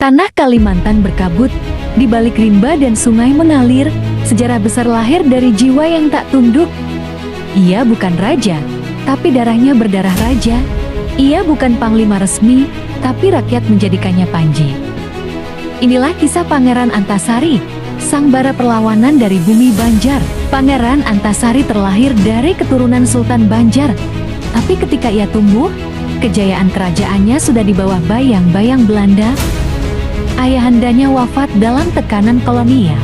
Tanah Kalimantan berkabut, di balik rimba dan sungai mengalir, sejarah besar lahir dari jiwa yang tak tunduk. Ia bukan raja, tapi darahnya berdarah raja. Ia bukan panglima resmi, tapi rakyat menjadikannya panji. Inilah kisah Pangeran Antasari, sang bara perlawanan dari bumi Banjar. Pangeran Antasari terlahir dari keturunan Sultan Banjar. Tapi ketika ia tumbuh, kejayaan kerajaannya sudah di bawah bayang-bayang Belanda. Ayahandanya wafat dalam tekanan kolonial.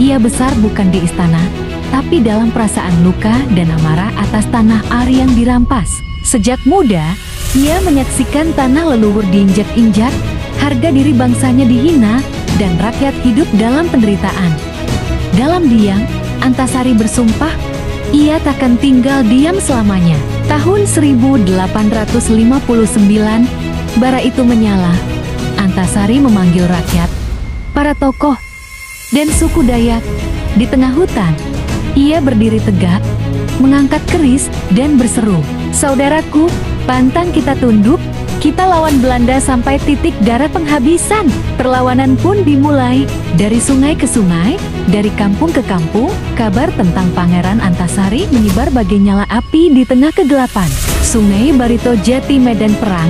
Ia besar bukan di istana, tapi dalam perasaan luka dan amarah atas tanah air yang dirampas. Sejak muda, ia menyaksikan tanah leluhur diinjak-injak, harga diri bangsanya dihina, dan rakyat hidup dalam penderitaan. Dalam diam, Antasari bersumpah, ia takkan tinggal diam selamanya. Tahun 1859, bara itu menyala. Antasari memanggil rakyat, para tokoh, dan suku Dayak. Di tengah hutan, ia berdiri tegak, mengangkat keris, dan berseru, "Saudaraku, pantang kita tunduk, kita lawan Belanda sampai titik darah penghabisan." Perlawanan pun dimulai, dari sungai ke sungai, dari kampung ke kampung. Kabar tentang Pangeran Antasari menyebar bagai nyala api di tengah kegelapan. Sungai Barito Jati medan perang.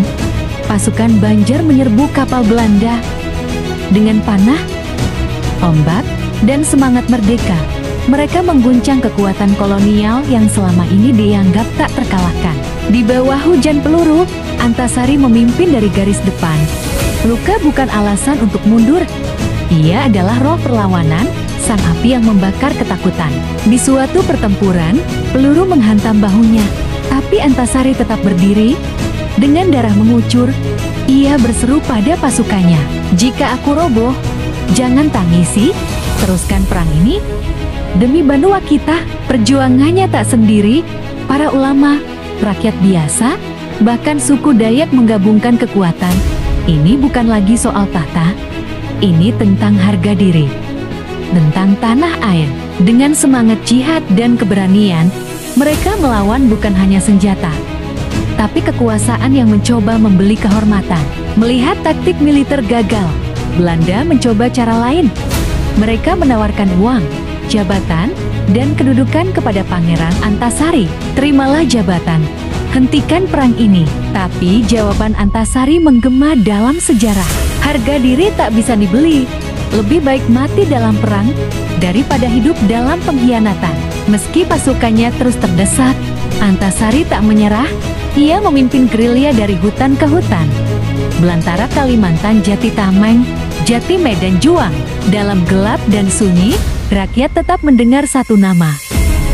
Pasukan Banjar menyerbu kapal Belanda. Dengan panah, ombak, dan semangat merdeka, mereka mengguncang kekuatan kolonial yang selama ini dianggap tak terkalahkan. Di bawah hujan peluru, Antasari memimpin dari garis depan. Luka bukan alasan untuk mundur. Ia adalah roh perlawanan, sang api yang membakar ketakutan. Di suatu pertempuran, peluru menghantam bahunya, tapi Antasari tetap berdiri. Dengan darah mengucur, ia berseru pada pasukannya, "Jika aku roboh, jangan tangisi, teruskan perang ini. Demi Banua kita." Perjuangannya tak sendiri, para ulama, rakyat biasa, bahkan suku Dayak menggabungkan kekuatan. Ini bukan lagi soal tahta, ini tentang harga diri, tentang tanah air. Dengan semangat jihad dan keberanian, mereka melawan bukan hanya senjata, tapi kekuasaan yang mencoba membeli kehormatan. Melihat taktik militer gagal, Belanda mencoba cara lain. Mereka menawarkan uang, jabatan, dan kedudukan kepada Pangeran Antasari. "Terimalah jabatan, hentikan perang ini." Tapi jawaban Antasari menggema dalam sejarah. Harga diri tak bisa dibeli. Lebih baik mati dalam perang daripada hidup dalam pengkhianatan. Meski pasukannya terus terdesak, Antasari tak menyerah. Ia memimpin gerilya dari hutan ke hutan, belantara Kalimantan, Jati Tameng, Jati Medan Juang. Dalam gelap dan sunyi, rakyat tetap mendengar satu nama,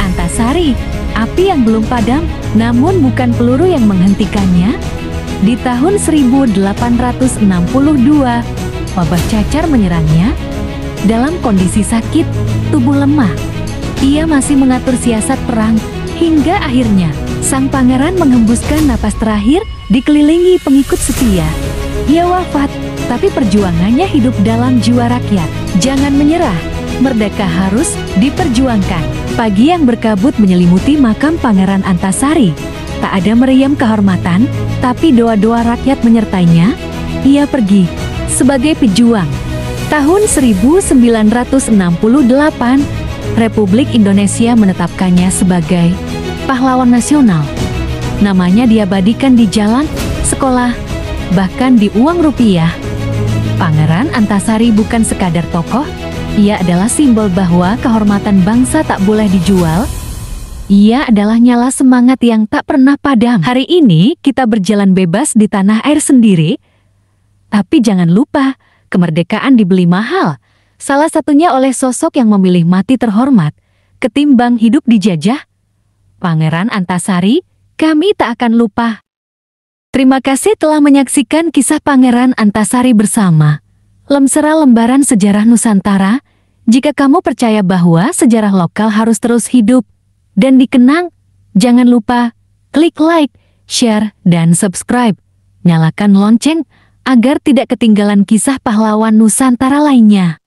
Antasari. Api yang belum padam, namun bukan peluru yang menghentikannya. Di tahun 1862, wabah cacar menyerangnya. Dalam kondisi sakit, tubuh lemah, ia masih mengatur siasat perang, hingga akhirnya sang pangeran menghembuskan napas terakhir dikelilingi pengikut setia. Ia wafat, tapi perjuangannya hidup dalam jiwa rakyat. Jangan menyerah, merdeka harus diperjuangkan. Pagi yang berkabut menyelimuti makam Pangeran Antasari. Tak ada meriam kehormatan, tapi doa-doa rakyat menyertainya. Ia pergi sebagai pejuang. Tahun 1968, Republik Indonesia menetapkannya sebagai pahlawan nasional. Namanya diabadikan di jalan, sekolah, bahkan di uang rupiah. Pangeran Antasari bukan sekadar tokoh, ia adalah simbol bahwa kehormatan bangsa tak boleh dijual. Ia adalah nyala semangat yang tak pernah padam. Hari ini kita berjalan bebas di tanah air sendiri, tapi jangan lupa, kemerdekaan dibeli mahal. Salah satunya oleh sosok yang memilih mati terhormat, ketimbang hidup dijajah. Pangeran Antasari, kami tak akan lupa. Terima kasih telah menyaksikan kisah Pangeran Antasari bersama Lemsera Lembaran Sejarah Nusantara. Jika kamu percaya bahwa sejarah lokal harus terus hidup dan dikenang, jangan lupa klik like, share, dan subscribe. Nyalakan lonceng agar tidak ketinggalan kisah pahlawan Nusantara lainnya.